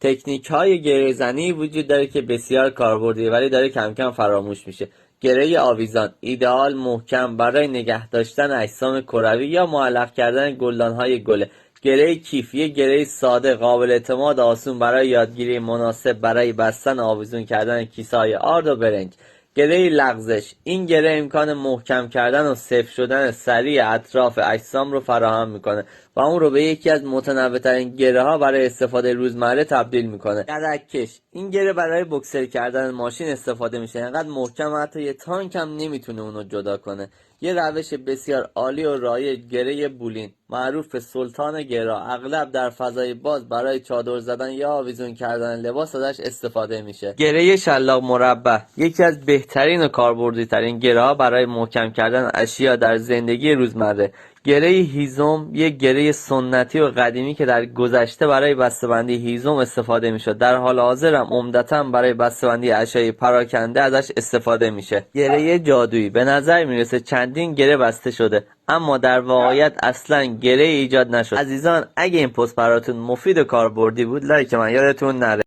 تکنیک های گره‌زنی وجود داره که بسیار کاربردیه ولی داره کم کم فراموش میشه. گره آویزان ایدئال محکم برای نگه داشتن اجسام کروی یا معلق کردن گلدان‌های گله. گره کیف یک گره ساده قابل اعتماد آسون برای یادگیری مناسب برای بستن آویزون کردن کیسه‌های آرد و برنج. گره لغزش این گره امکان محکم کردن و صفر شدن سریع اطراف اجسام رو فراهم میکنه و اون رو به یکی از متنوع‌ترین گره ها برای استفاده روزمره تبدیل میکنه. یدک کش این گره برای بوکسل کردن ماشین استفاده میشه، انقدر محکم حتی یه تانک هم نمیتونه اونو جدا کنه. یه روش بسیار عالی و رایج گره بولین معروف به سلطان گره، اغلب در فضای باز برای چادر زدن یا آویزون کردن لباس ازش استفاده میشه. گره شلاق مربع یکی از بهترین و کاربردی ترین گره ها برای محکم کردن اشیا در زندگی روزمره. گره هیزم یک گره سنتی و قدیمی که در گذشته برای بسته‌بندی هیزم استفاده میشد، در حال حاضر هم عمدتاً برای بسته‌بندی اشیاء پراکنده ازش استفاده میشه. گره جادویی به نظر میرسه چندین گره بسته شده اما در واقعیت اصلا گره ایجاد نشد. عزیزان اگه این پست براتون مفید و کاربردی بود لایک من یادتون نره.